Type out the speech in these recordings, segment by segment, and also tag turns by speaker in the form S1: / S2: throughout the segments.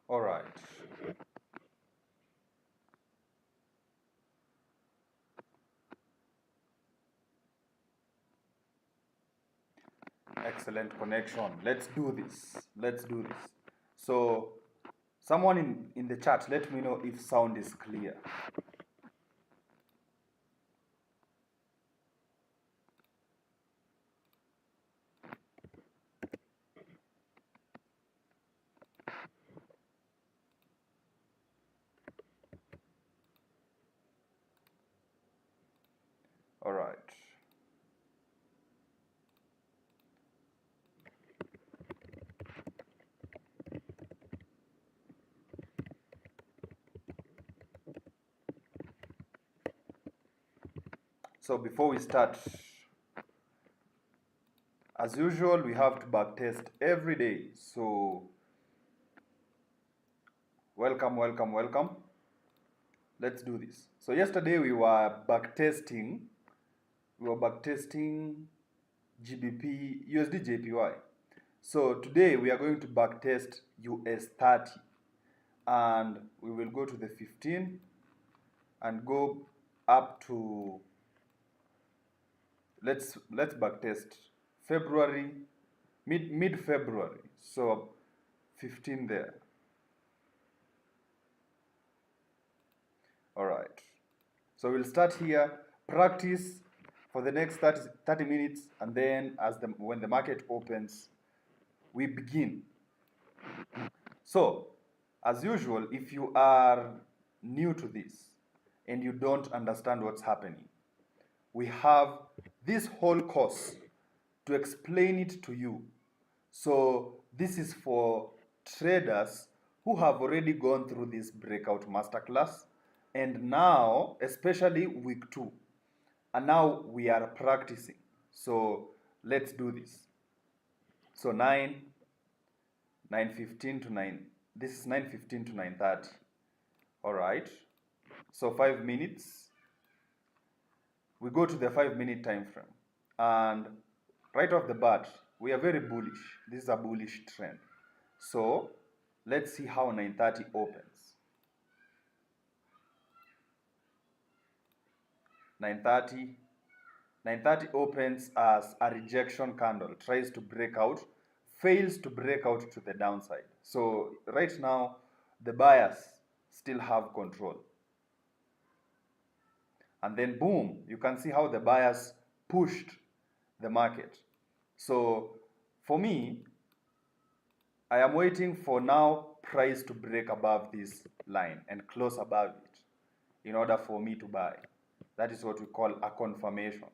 S1: All right. Excellent connection. Let's do this. Let's do this. So, someone in the chat, let me know if sound is clear. All right. So before we start, as usual, we have to backtest every day. So welcome, welcome, welcome. Let's do this. So yesterday we were backtesting. GBP, USD JPY. So today we are going to backtest US 30, and we will go to the 15 and go up to, let's backtest February, mid February. So 15 there. All right. So we'll start here, practice for the next 30 minutes, and then when the market opens, we begin. So, as usual, if you are new to this and you don't understand what's happening, we have this whole course to explain it to you. So this is for traders who have already gone through this breakout masterclass, and now, especially week 2, and now we are practicing. So let's do this. So 9:15 to 9. This is 9:15 to 9:30. All right. So 5 minutes. We go to the 5-minute time frame, and right off the bat, we are very bullish. This is a bullish trend. So let's see how 9:30 opens. 9:30 opens as a rejection candle, tries to break out, fails to break out to the downside. So right now, the buyers still have control. And then boom, you can see how the buyers pushed the market. So for me, I am waiting for now price to break above this line and close above it in order for me to buy. That is what we call a confirmation.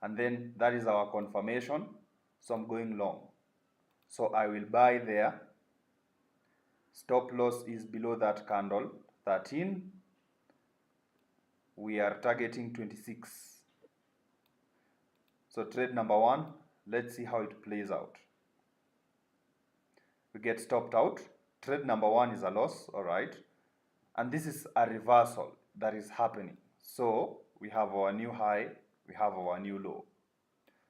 S1: And then that is our confirmation. So I'm going long. So I will buy there. Stop loss is below that candle, 13. We are targeting 26. So trade number 1, let's see how it plays out. We get stopped out. Trade number 1 is a loss, all right. And this is a reversal that is happening. So we have our new high, we have our new low.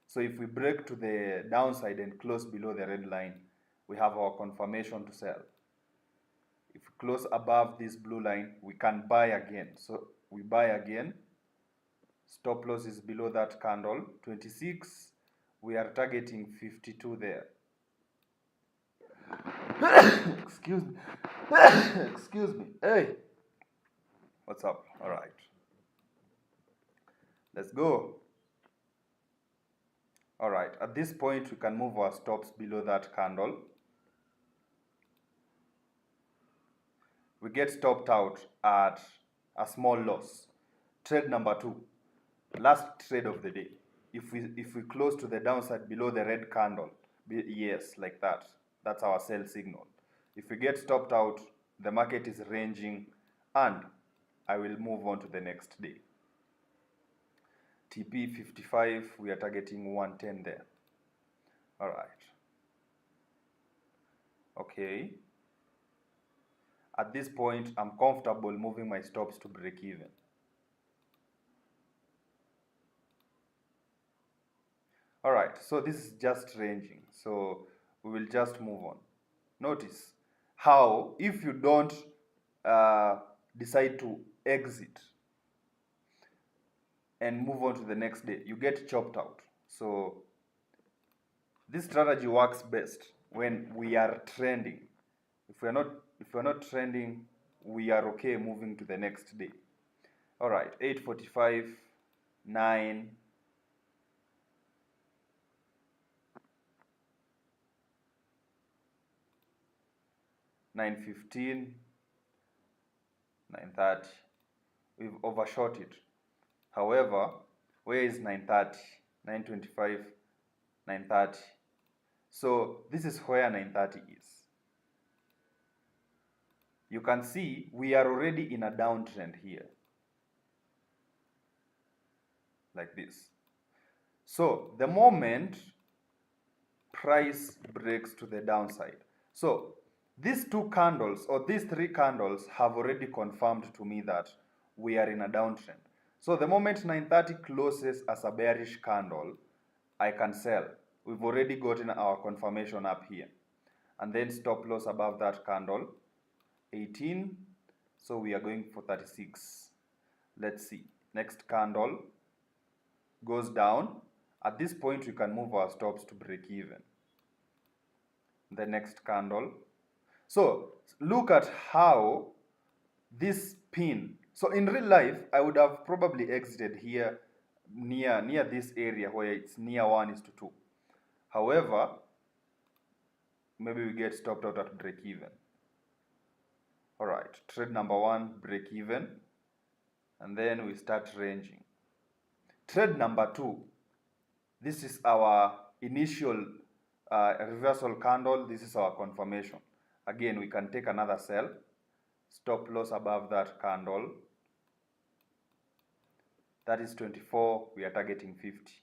S1: So if we break to the downside and close below the red line, we have our confirmation to sell. If we close above this blue line, we can buy again. So we buy again. Stop loss is below that candle, 26. We are targeting 52 there. Excuse me. Excuse me. Hey. What's up? All right. Let's go. All right. At this point, we can move our stops below that candle. We get stopped out at a small loss. Trade number 2. Last trade of the day. If we close to the downside below the red candle, yes, like that. That's our sell signal. If we get stopped out, the market is ranging, and I will move on to the next day. TP 55, we are targeting 110 there. All right. Okay. At this point, I'm comfortable moving my stops to break even. All right, so this is just ranging. So we will just move on. notice how if you don't decide to exit and move on to the next day, you get chopped out. So this strategy works best when we are trending. If we're not trending, we are okay moving to the next day. All right, 8:45, 9, 9:15, 9:30. We've overshot it. However, where is 9:30? 9:25, 9:30. So this is where 9:30 is. You can see we are already in a downtrend here, like this. So the moment price breaks to the downside, so these two candles or these three candles have already confirmed to me that we are in a downtrend. So the moment 9:30 closes as a bearish candle, I can sell. We've already gotten our confirmation up here. And then stop loss above that candle, 18. So we are going for 36. Let's see. Next candle goes down. At this point, we can move our stops to break even. The next candle. So look at how this pin. So in real life, I would have probably exited here near this area where it's near 1:2. However, maybe we get stopped out at break even. All right, trade number 1, break even, and then we start ranging. Trade number 2, this is our initial reversal candle. This is our confirmation. Again, we can take another sell, stop loss above that candle. That is 24, we are targeting 50.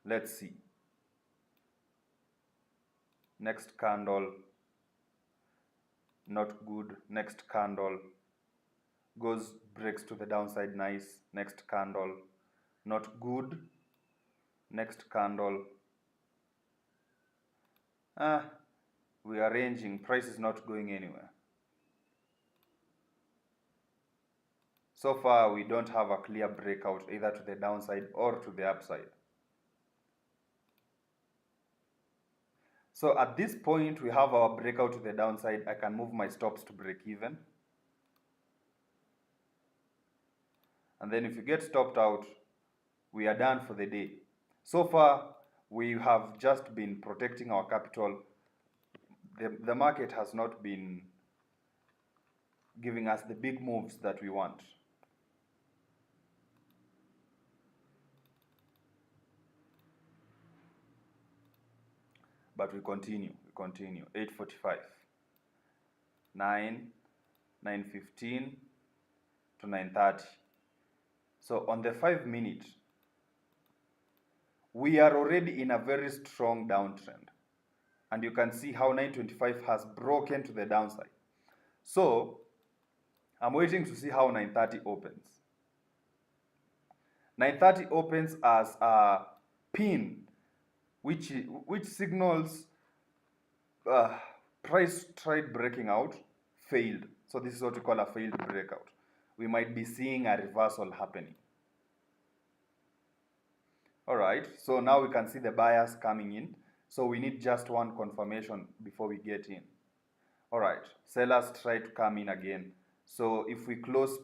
S1: Let's see. Next candle, not good. Next candle breaks to the downside, nice. Next candle, not good. Next candle, we are ranging, price is not going anywhere. So far, we don't have a clear breakout either to the downside or to the upside. So at this point, we have our breakout to the downside. I can move my stops to break even. And then if you get stopped out, we are done for the day. So far, we have just been protecting our capital. The market has not been giving us the big moves that we want. But we continue. 8:45, 9, 9:15 to 9:30. So on the 5-minute, we are already in a very strong downtrend. And you can see how 9:25 has broken to the downside. So I'm waiting to see how 9:30 opens. 9:30 opens as a pin, which signals price tried breaking out, failed. So this is what we call a failed breakout. We might be seeing a reversal happening. All right, so now we can see the buyers coming in. So we need just one confirmation before we get in. All right, sellers try to come in again. So if we close,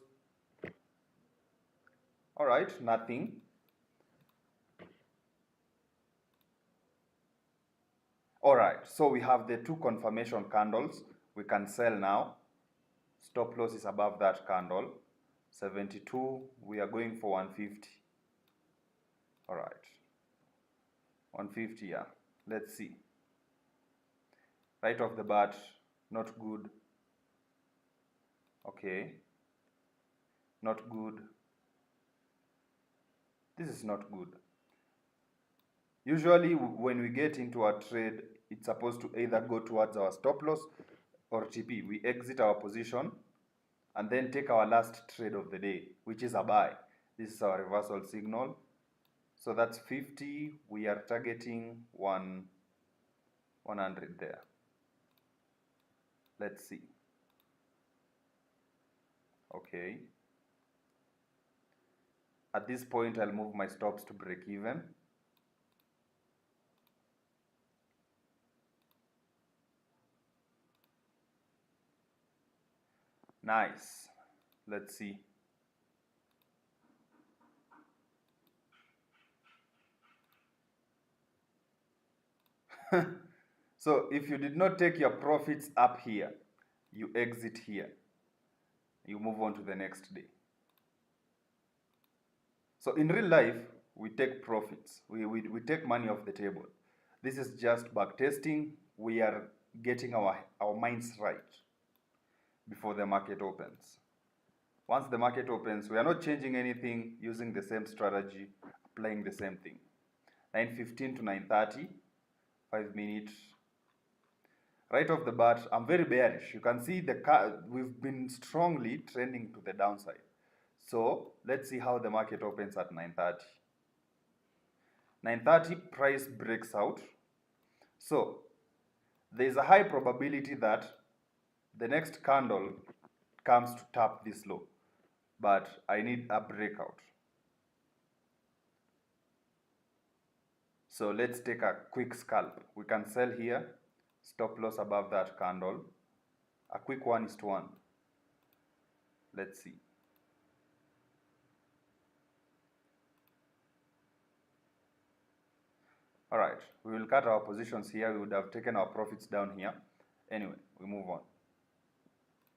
S1: all right, nothing. All right, so we have the two confirmation candles. We can sell now. Stop loss is above that candle. 72, we are going for 150. All right, 150, yeah. Let's see. Right off the bat, not good. Okay, not good. This is not good. Usually when we get into a trade, it's supposed to either go towards our stop loss or TP. We exit our position and then take our last trade of the day, which is a buy. This is our reversal signal. So that's 50. We are targeting 1. 100 there. Let's see. Okay. At this point, I'll move my stops to break even. Nice. Let's see. So if you did not take your profits up here, you exit here. You move on to the next day. So in real life, we take profits. We take money off the table. This is just back testing. We are getting our minds right before the market opens. Once the market opens, we are not changing anything, using the same strategy, applying the same thing. 9:15 to 9:30, 5 minutes. Right off the bat, I'm very bearish. You can see we've been strongly trending to the downside. So let's see how the market opens at 9:30. 9:30 price breaks out. So there's a high probability that the next candle comes to tap this low, but I need a breakout. So let's take a quick scalp. We can sell here, stop loss above that candle. A quick 1:1. Let's see. All right, we will cut our positions here. We would have taken our profits down here. Anyway, we move on.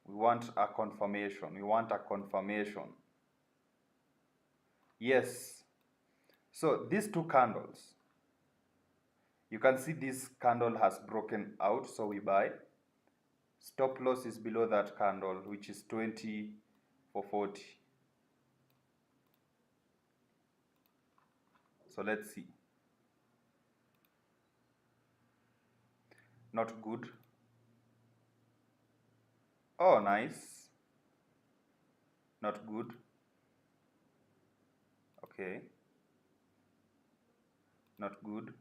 S1: We want a confirmation. We want a confirmation. Yes. So these two candles, you can see this candle has broken out, so we buy. Stop loss is below that candle, which is 20 for 40. So let's see. Not good. Oh, nice. Not good. Okay. Not good.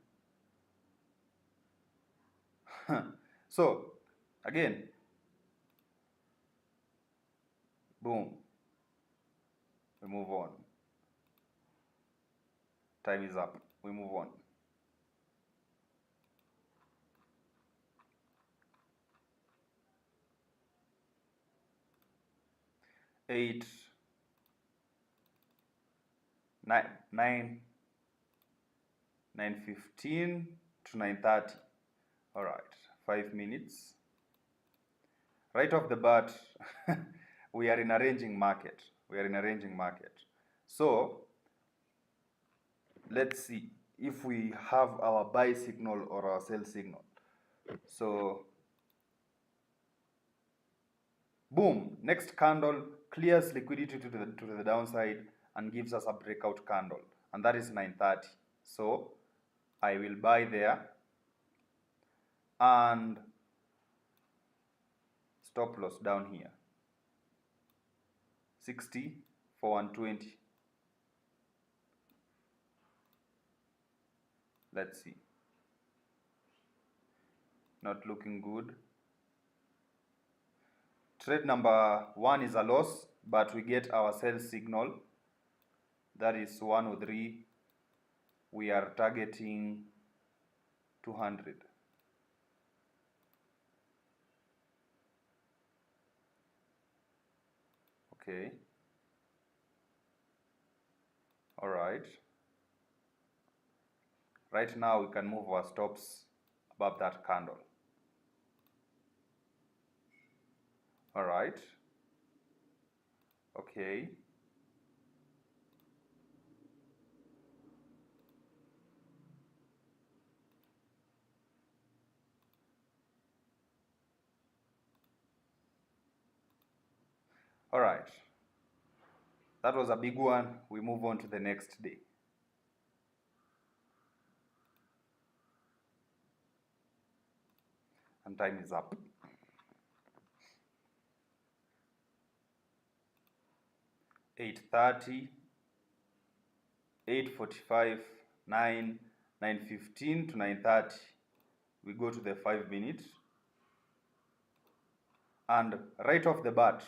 S1: So, again, boom. We move on. Time is up. We move on. Eight, 9, 9:15 to 9:30. All right, 5 minutes. Right off the bat, we are in a ranging market. We are in a ranging market. So let's see if we have our buy signal or our sell signal. So boom, next candle clears liquidity to the downside and gives us a breakout candle, and that is 9:30. So I will buy there and stop loss down here, 60 for 120. Let's see. Not looking good. Trade number 1 is a loss, but we get our sell signal. That is 103. We are targeting 200. Okay. All right. Right now we can move our stops above that candle. All right. Okay. All right. That was a big one. We move on to the next day. And time is up. 8:30, 8:45, 9, 9:15 to 9:30. we go to the 5 minute, and right off the bat,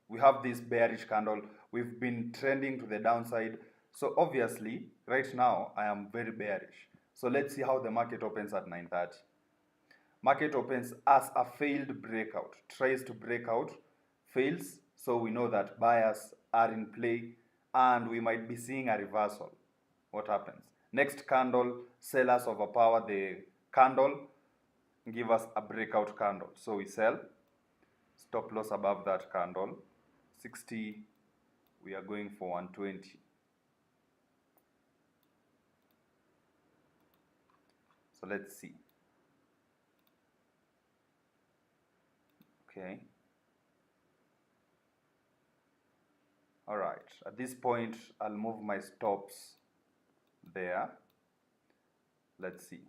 S1: we have this bearish candle. We've been trending to the downside. So obviously, right now, I am very bearish. So let's see how the market opens at 9:30. Market opens as a failed breakout, tries to break out, fails. So we know that buyers are in play and we might be seeing a reversal. What happens? Next candle, sellers overpower the candle, give us a breakout candle. So we sell, stop loss above that candle, 60, we are going for 120. So let's see. Okay. All right. At this point, I'll move my stops there. Let's see.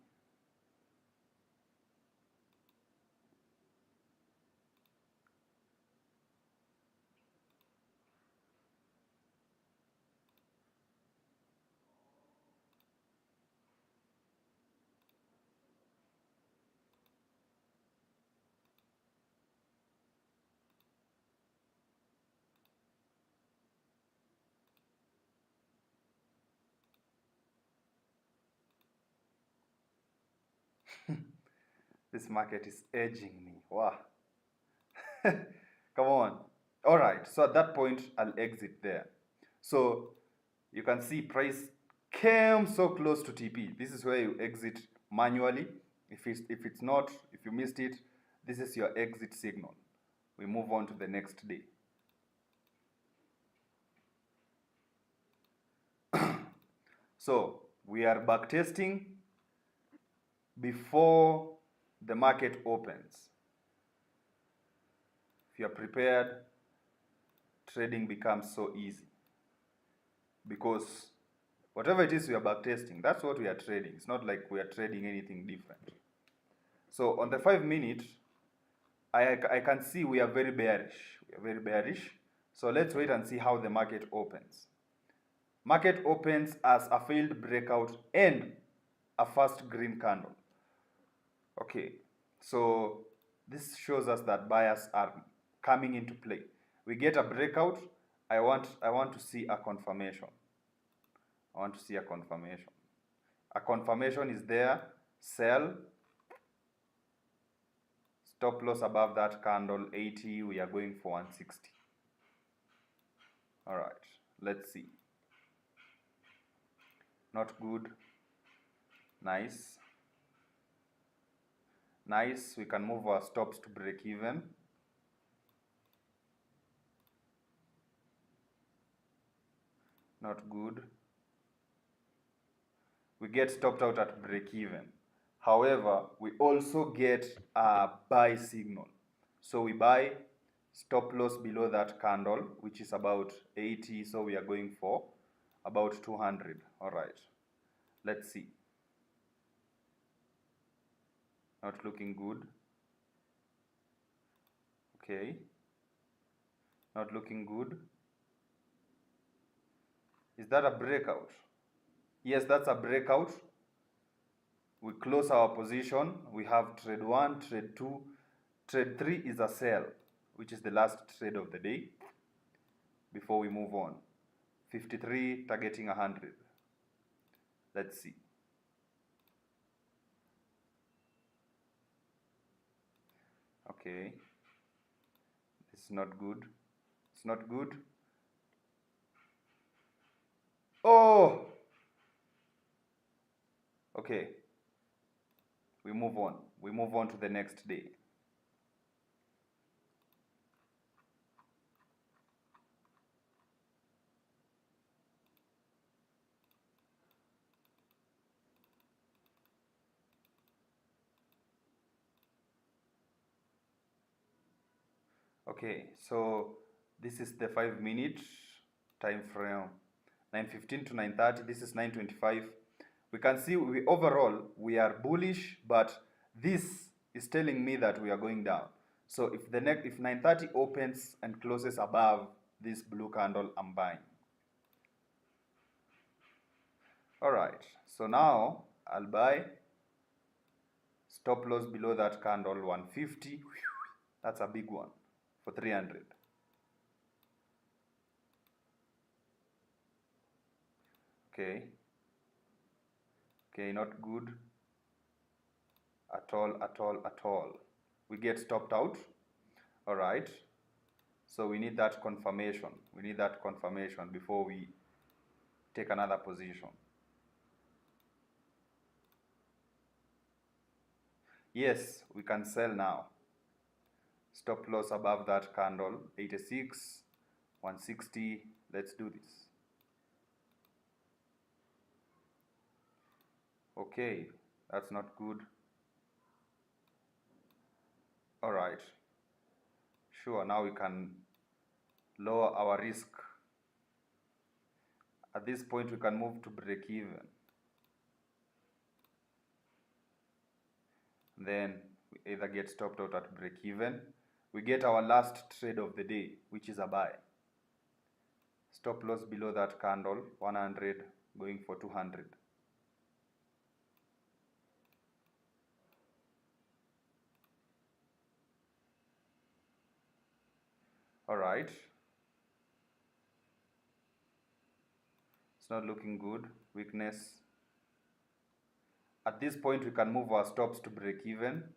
S1: This market is edging me. Wow. Come on. All right. So at that point, I'll exit there. So you can see price came so close to TP. This is where you exit manually. If it's not, if you missed it, this is your exit signal. We move on to the next day. So we are backtesting before the market opens. If you are prepared, trading becomes so easy, because whatever it is we are backtesting, that's what we are trading. It's not like we are trading anything different. So on the 5 minute, I can see we are very bearish. We are very bearish. So let's wait and see how the market opens. Market opens as a failed breakout and a first green candle. Okay, so this shows us that buyers are coming into play. We get a breakout. I want to see a confirmation. I want to see a confirmation. A confirmation is there. Sell. Stop loss above that candle, 80. We are going for 160. All right, let's see. Not good. Nice. Nice. We can move our stops to break even. Not good. We get stopped out at break even. However, we also get a buy signal. So we buy, stop loss below that candle, which is about 80. So we are going for about 200. All right. Let's see. Not looking good. Okay. Not looking good. Is that a breakout? Yes, that's a breakout. We close our position. We have trade 1, trade 2. Trade 3 is a sell, which is the last trade of the day before we move on. 53 targeting 100. Let's see. Okay. It's not good. It's not good. Oh! Okay. We move on. We move on to the next day. Okay, so this is the 5 minute time frame, 9:15 to 9:30. This is 9:25. We can see overall we are bullish, but this is telling me that we are going down. So if 9:30 opens and closes above this blue candle, I'm buying. All right. So now I'll buy. Stop loss below that candle 150. That's a big one for 300. Okay. Okay, not good at all. We get stopped out. All right. So we need that confirmation. We need that confirmation before we take another position. Yes, we can sell now. Stop loss above that candle, 86, 160. Let's do this. Okay, that's not good. All right. Sure, now we can lower our risk. At this point, we can move to break even. Then we either get stopped out at break even. We get our last trade of the day, which is a buy. Stop loss below that candle, 100, going for 200. All right. It's not looking good. Weakness. At this point, we can move our stops to break even.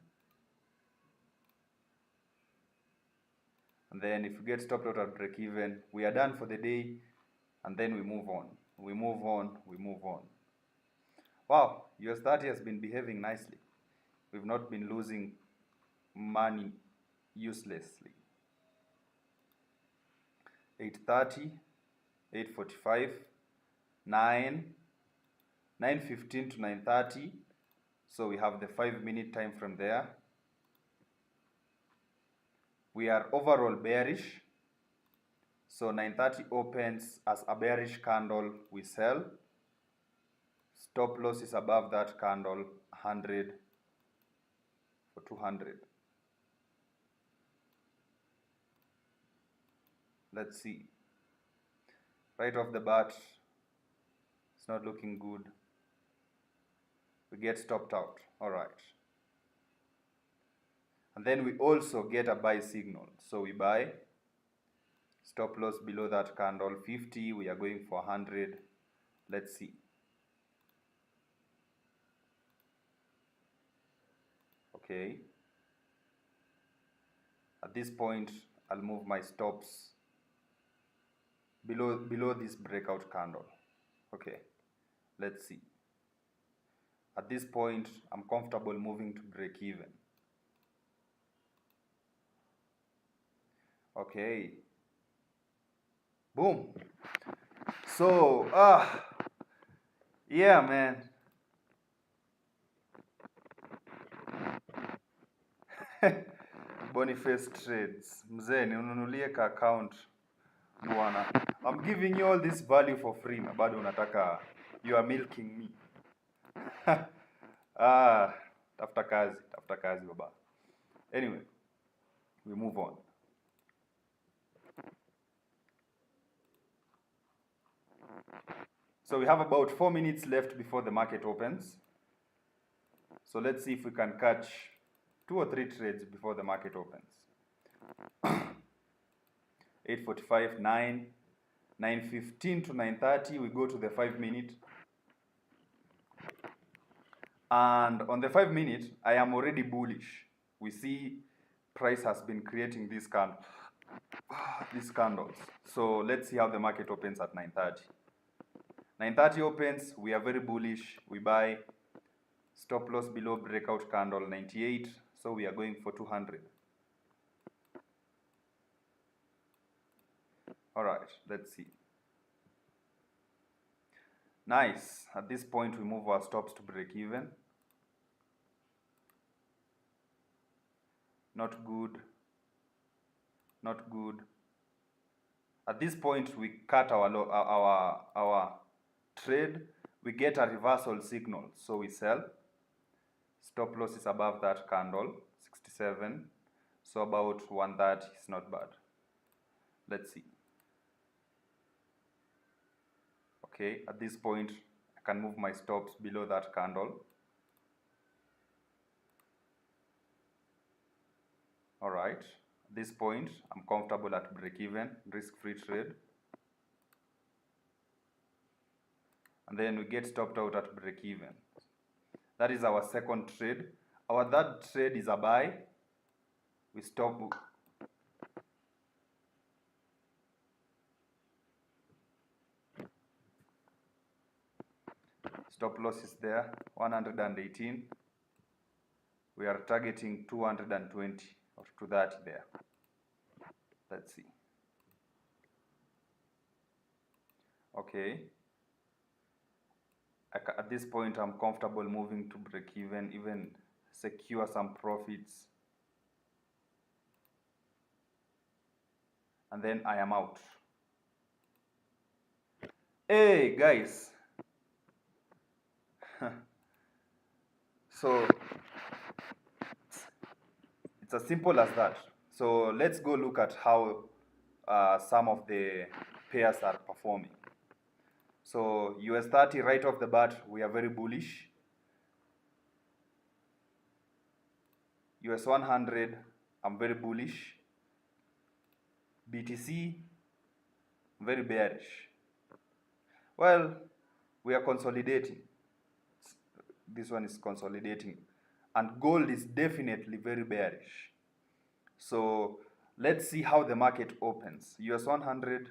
S1: And then if we get stopped out at break even, we are done for the day. And then we move on. We move on. We move on. Wow, US30 has been behaving nicely. We've not been losing money uselessly. 8:30, 8:45, 9:15 to 9:30. So we have the 5-minute time from there. We are overall bearish. So 9:30 opens as a bearish candle, we sell. Stop loss is above that candle, 100 for 200. Let's see. Right off the bat, it's not looking good. We get stopped out. All right. And then we also get a buy signal. So we buy. Stop loss below that candle, 50. We are going for 100. Let's see. Okay. At this point, I'll move my stops below this breakout candle. Okay. Let's see. At this point, I'm comfortable moving to break even. Okay. Boom. So, yeah, man. Boniface Trades. Mzee, niununulie ka account bwana. I'm giving you all this value for free na bado unataka, you are milking me. Tafuta kazi baba. Anyway, we move on. So we have about 4 minutes left before the market opens. So let's see if we can catch 2 or 3 trades before the market opens. 8:45, 9:15 to 9:30, we go to the 5-minute. And on the 5-minute, I am already bullish. We see price has been creating these candles. So let's see how the market opens at 9:30. 9:30 opens, we are very bullish. We buy. Stop loss below breakout candle, 98. So we are going for 200. All right, let's see. Nice. At this point, we move our stops to break even. Not good. Not good. At this point, we cut our trade. We get a reversal signal, so we sell. Stop loss is above that candle, 67. So about 130 is not bad. Let's see. Okay, at this point, I can move my stops below that candle. All right, at this point, I'm comfortable at break-even, risk-free trade. And then we get stopped out at break-even. That is our second trade. Our third trade is a buy. We stop. Stop loss is there, 118. We are targeting 220 or 230 there. Let's see. Okay. At this point, I'm comfortable moving to break even secure some profits. And then I am out. Hey, guys. So it's as simple as that. So let's go look at how some of the pairs are performing. So US 30 right off the bat, we are very bullish. US 100, I'm very bullish. BTC, very bearish. Well, we are consolidating. This one is consolidating. And gold is definitely very bearish. So let's see how the market opens. US 100.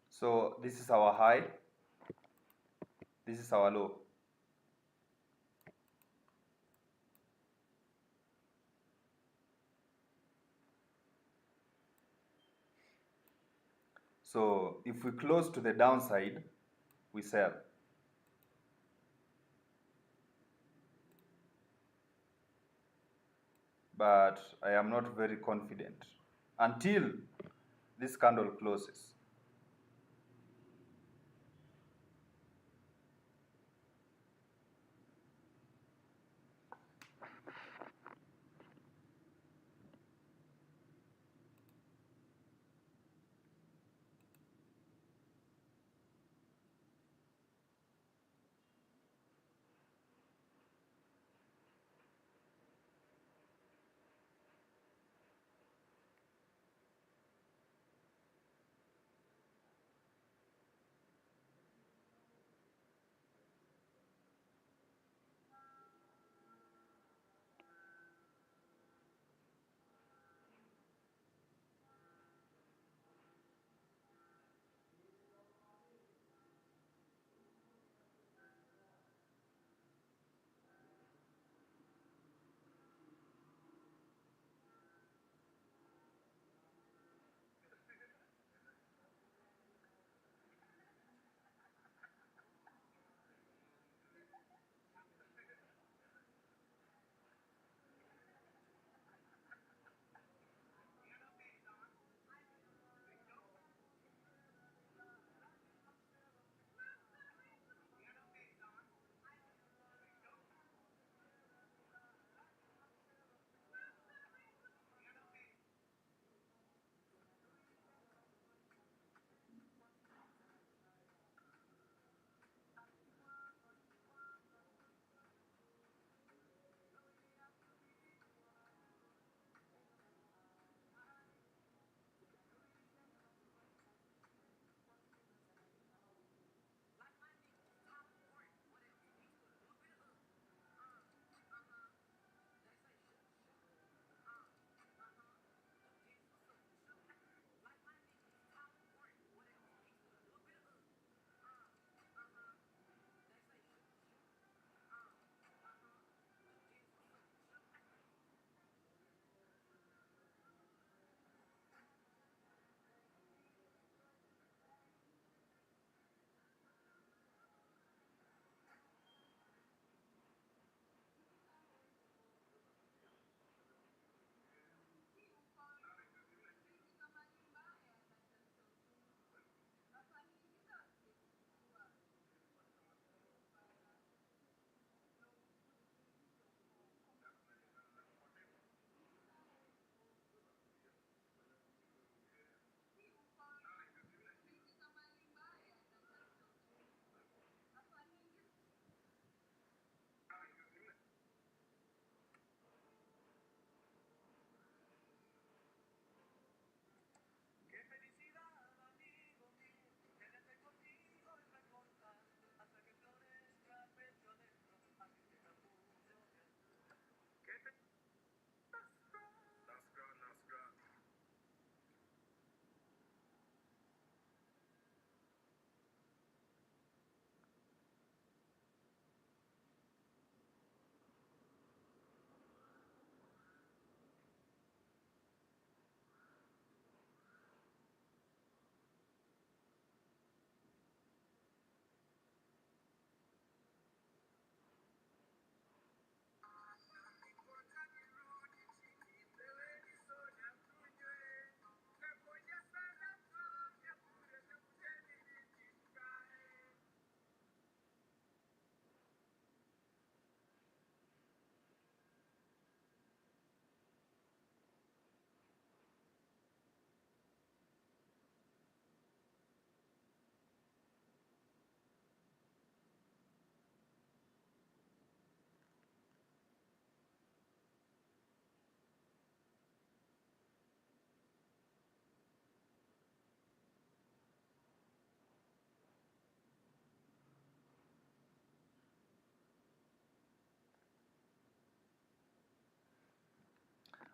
S1: So this is our high. This is our low. So if we close to the downside, we sell. But I am not very confident until this candle closes.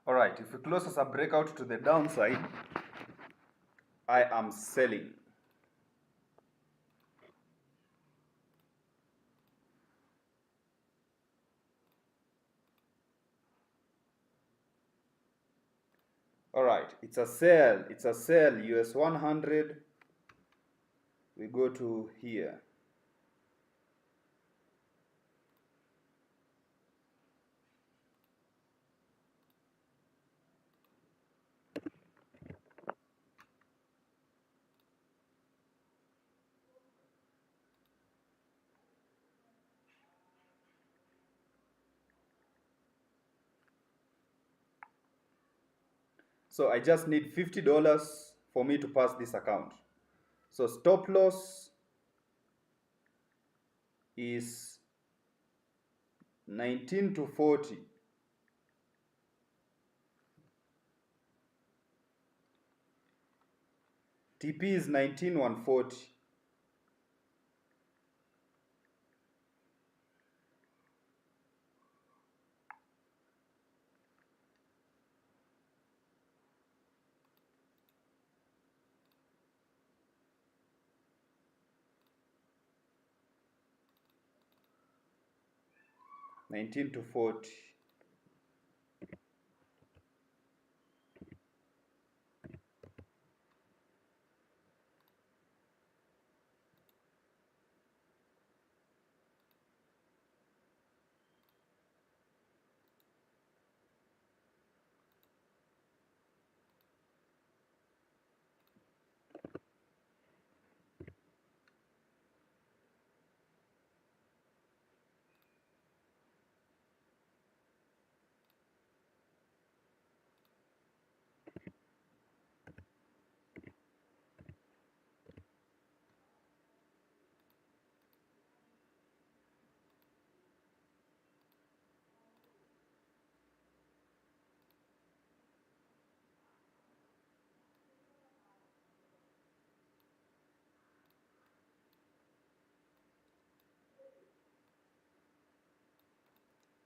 S1: All right, if we close as a breakout to the downside, I am selling. All right, it's a sell, US 100. We go to here. So I just need $50 for me to pass this account. So stop loss is 19 to 40. TP is 19,140. $19 to 40.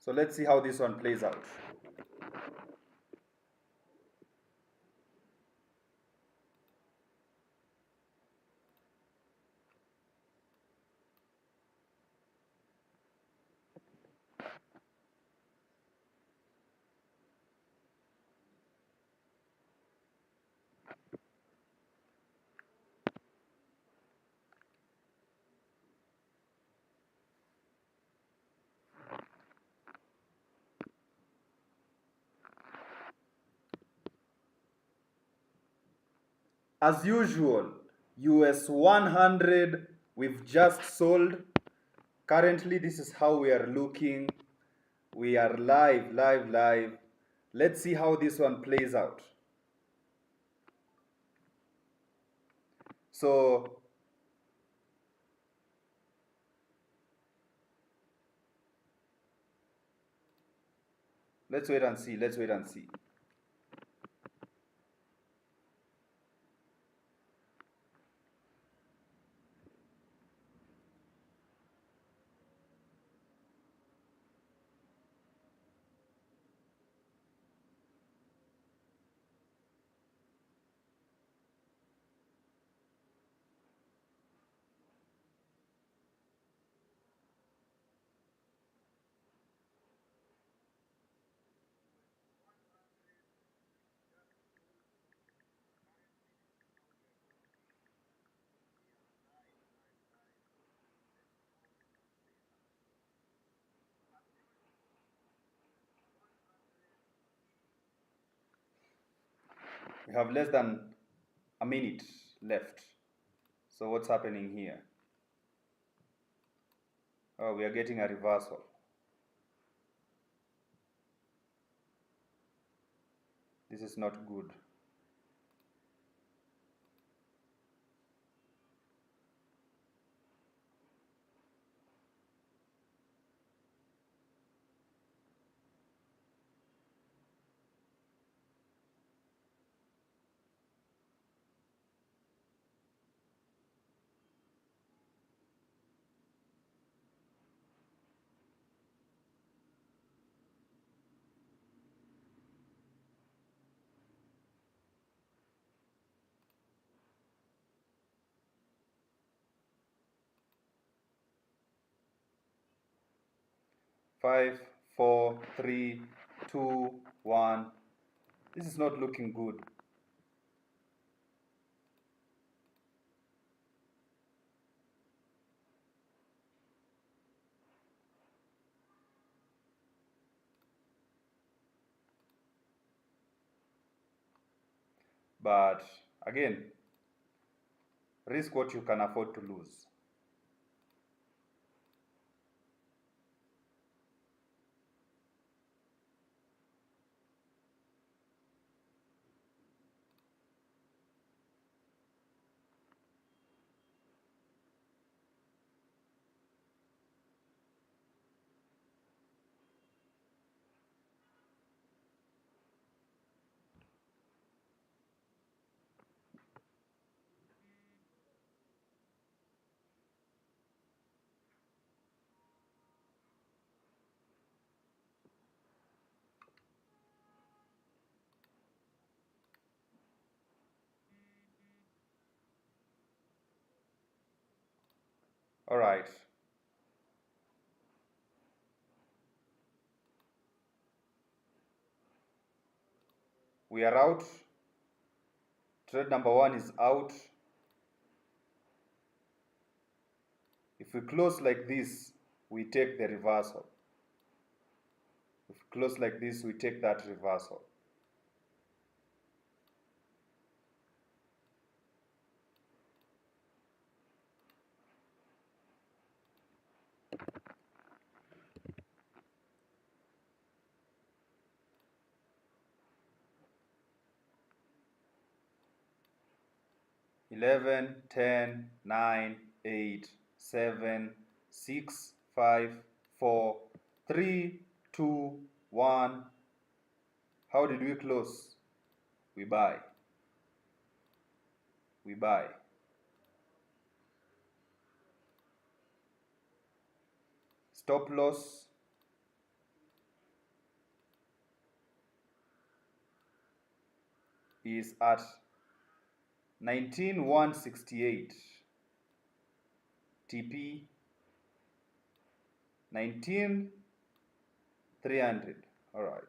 S1: So let's see how this one plays out. As usual, US 100, we've just sold. Currently, this is how we are looking. We are live. Let's see how this one plays out. So, let's wait and see. We have less than a minute left. So what's happening here? Oh, we are getting a reversal. This is not good. 5, 4, 3, 2, 1. This is not looking good. But again, risk what you can afford to lose. All right. We are out. Trade number 1 is out. If we close like this, we take the reversal. If we close like this, we take that reversal. Eleven, 10, 9, 8, 7, 6, 5, 4, 3, 2, 1. How did we close? We buy. We buy. Stop loss. Is at 19,168. TP 19,300. All right.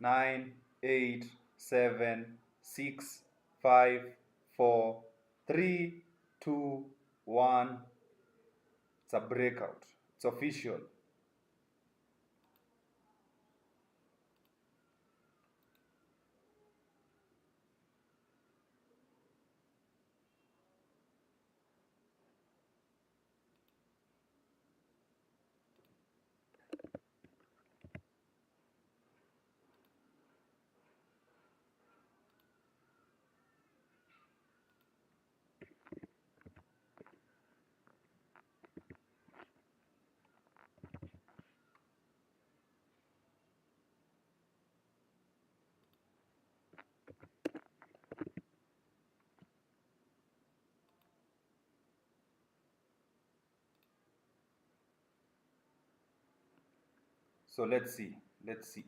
S1: Nine, 8, 7, 6, 5, 4, 3, 2, 1. It's a breakout. It's official. So let's see. Let's see.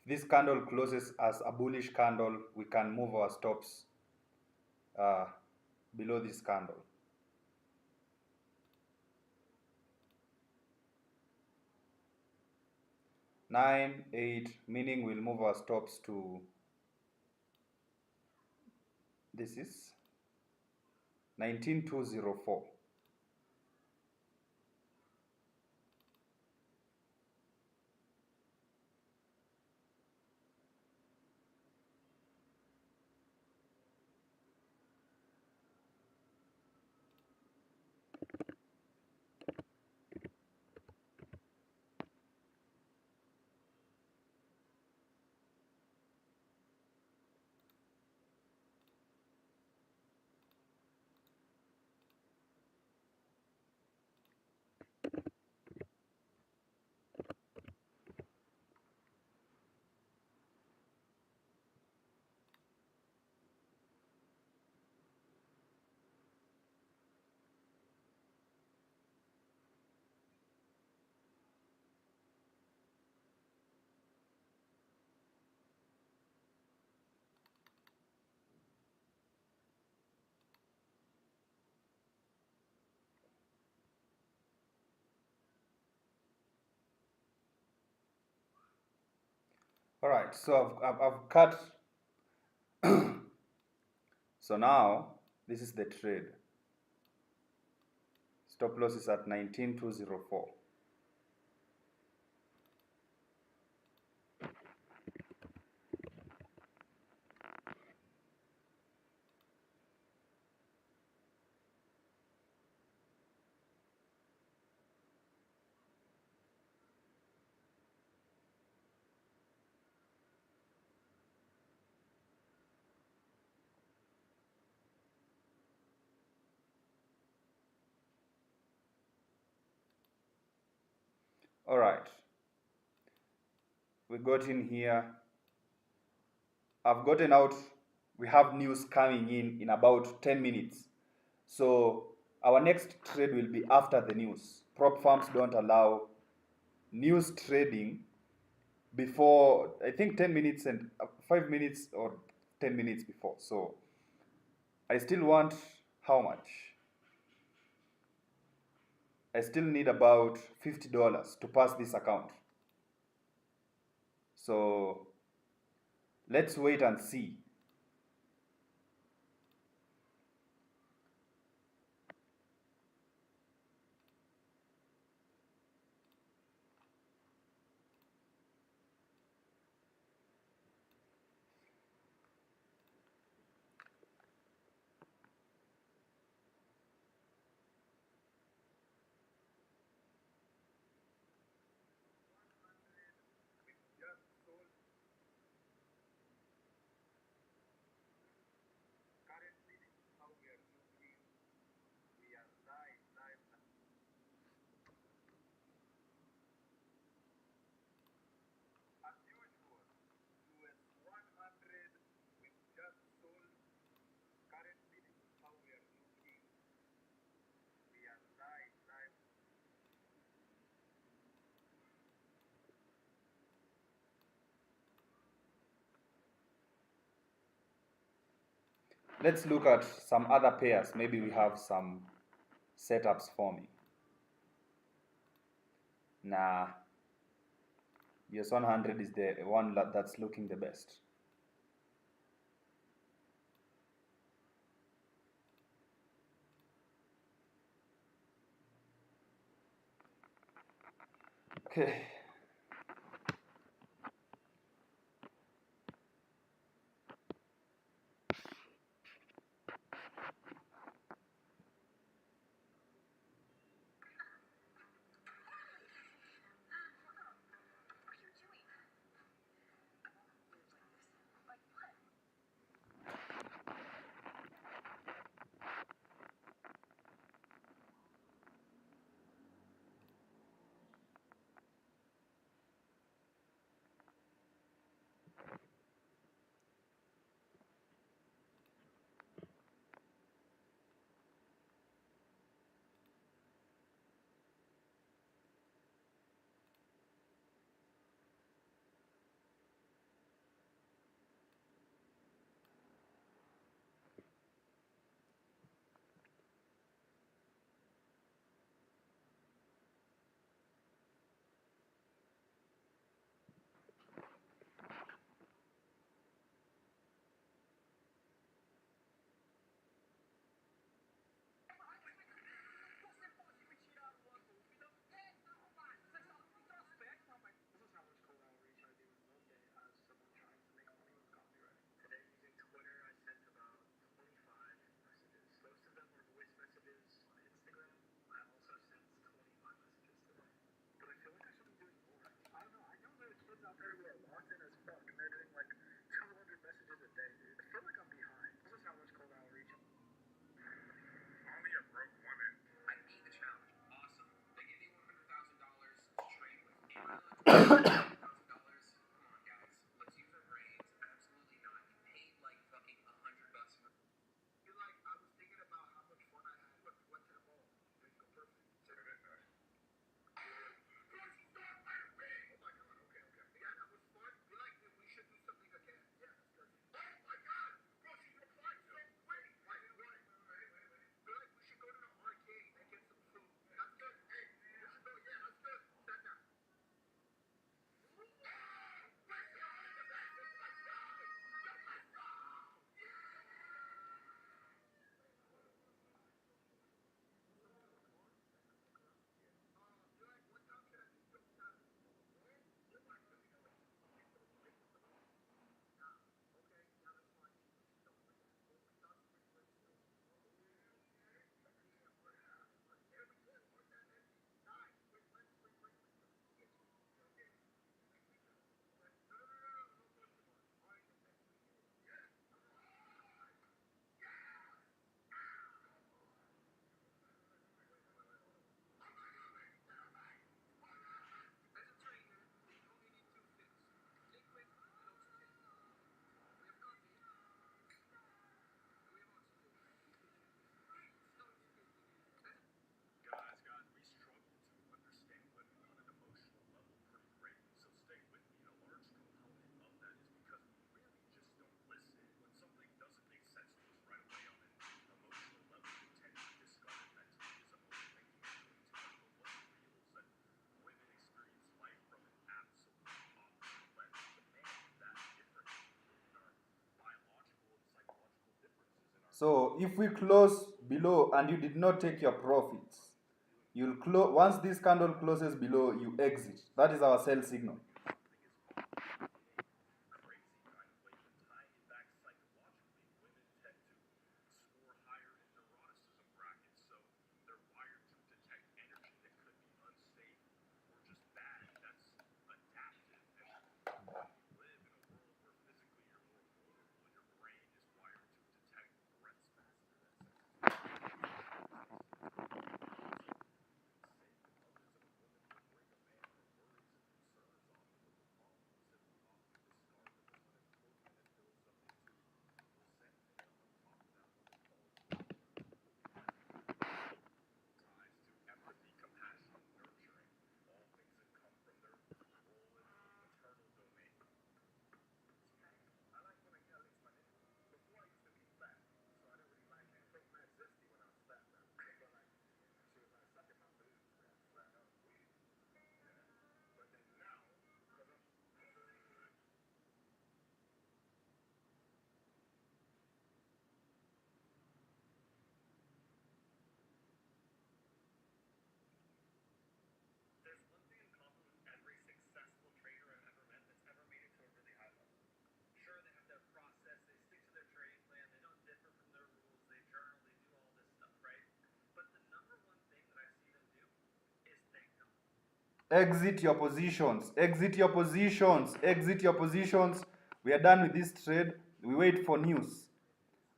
S1: If this candle closes as a bullish candle, we can move our stops uh, below this candle. 9, 8, meaning we'll move our stops to, this is 19204. All right, so I've cut. So now this is the trade. Stop loss is at 19204. All right, we got in here. I've gotten out we have news coming in about 10 minutes. So our next trade will be after the news. Prop firms don't allow news trading before, I think, 10 minutes and 5 minutes or 10 minutes before. So I still want how much? I still need about $50 to pass this account. So let's wait and see. Let's look at some other pairs. Maybe we have some setups for me. Nah, US 100 is the one that's looking the best. Okay. So if we close below and you did not take your profits, you'll close once this candle closes below, you exit. That is our sell signal. Exit your positions, exit your positions, exit your positions. We are done with this trade. We wait for news.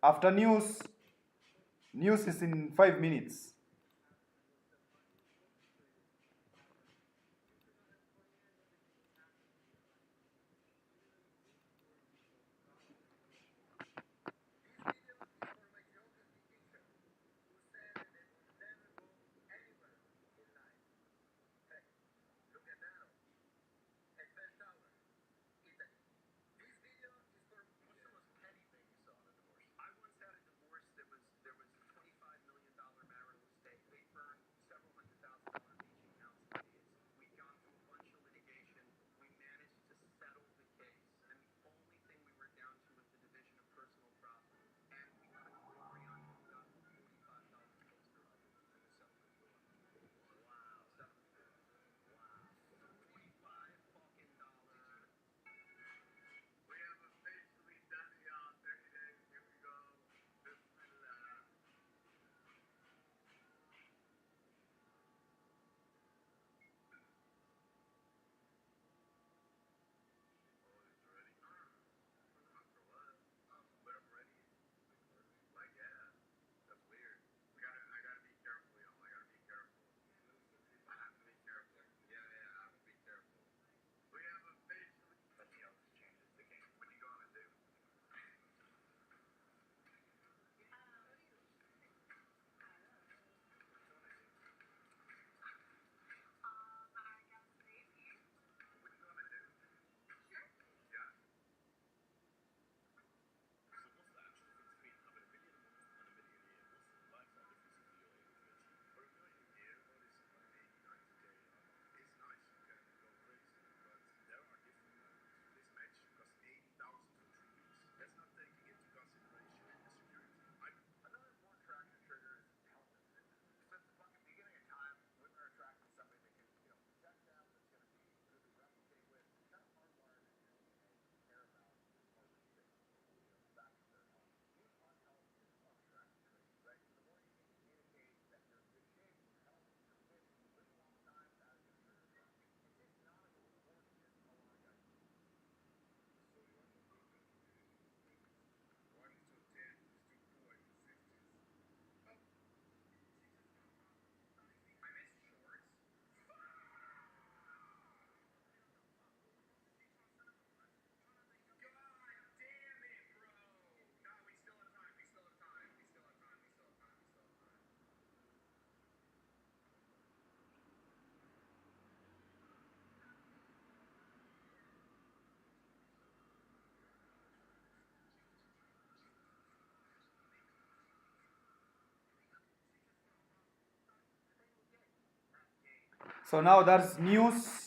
S1: After news, news is in 5 minutes. So now that's news.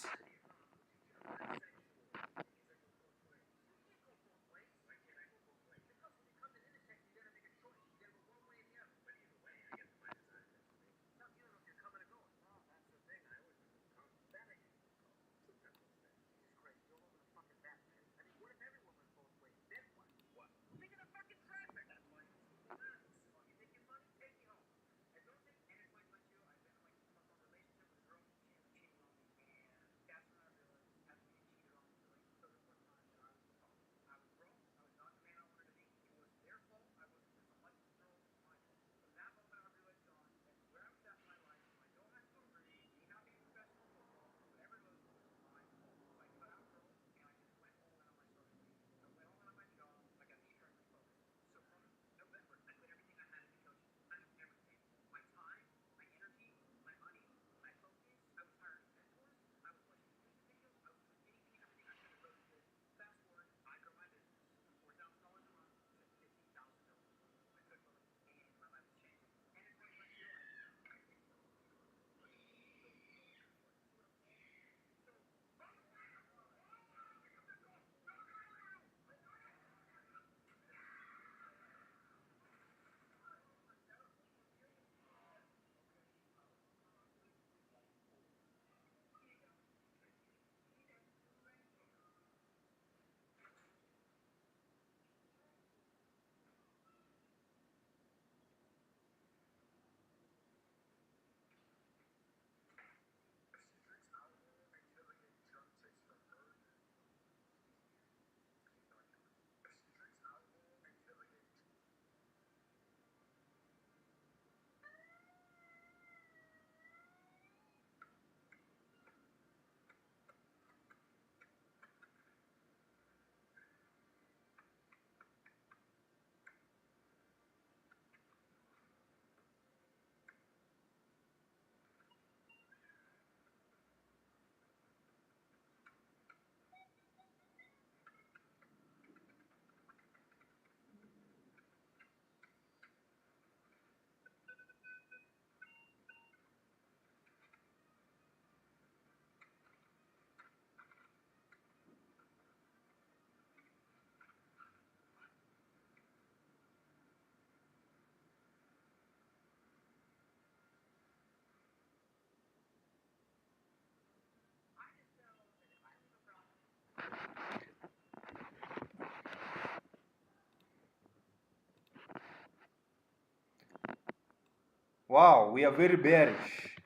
S1: Wow, we are very bearish.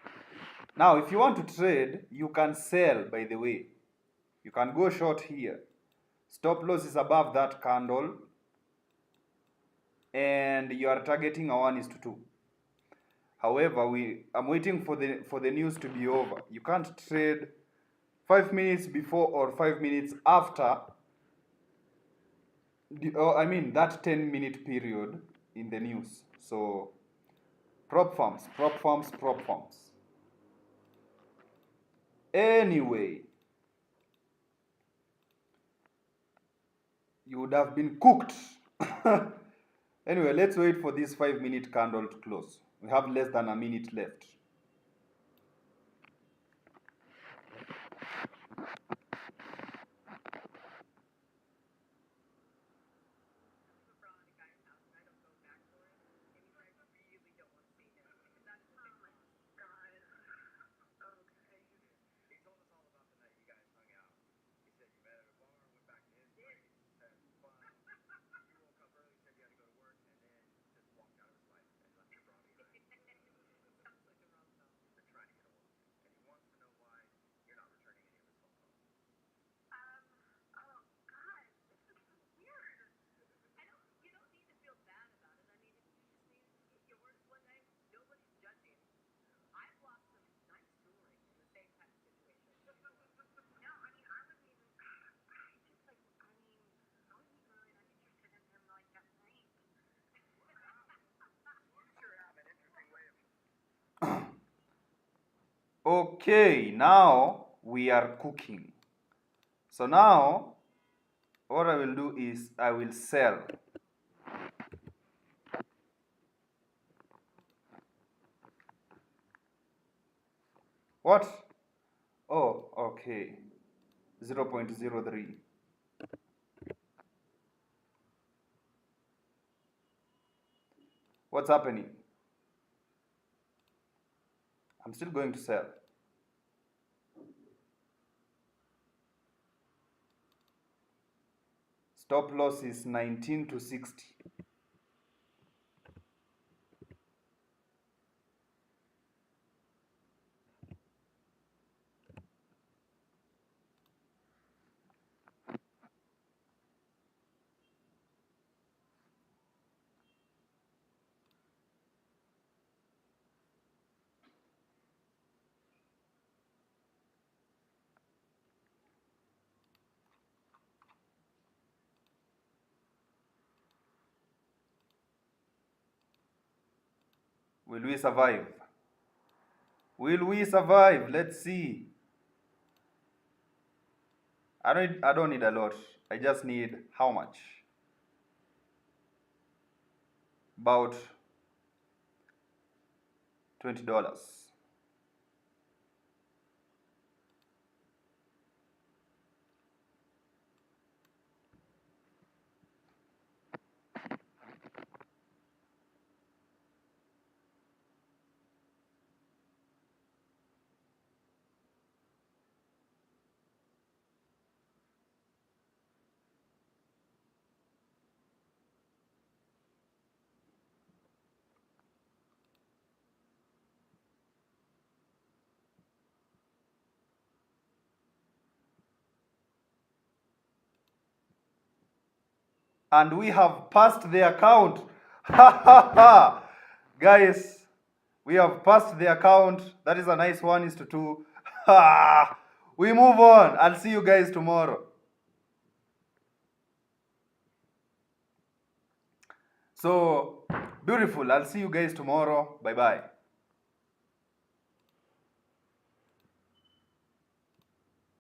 S1: Now, if you want to trade, you can sell, by the way. You can go short here. Stop loss is above that candle. And you are targeting a 1:2. However, I'm waiting for the news to be over. You can't trade 5 minutes before or 5 minutes after that 10-minute period in the news. So prop firms. Anyway, you would have been cooked. Anyway, let's wait for this 5-minute candle to close. We have less than a minute left. Okay, now we are cooking. So now, what I will do is I will sell. What? Oh, okay. 0.03. What's happening? I'm still going to sell. Stop loss is 19 to 60. Will we survive? Will we survive? Let's see. I don't need a lot. I just need how much? About $20. And we have passed the account. Ha ha ha! Guys, we have passed the account. That is a nice 1:2. Ha! We move on. I'll see you guys tomorrow. So, beautiful. I'll see you guys tomorrow. Bye bye.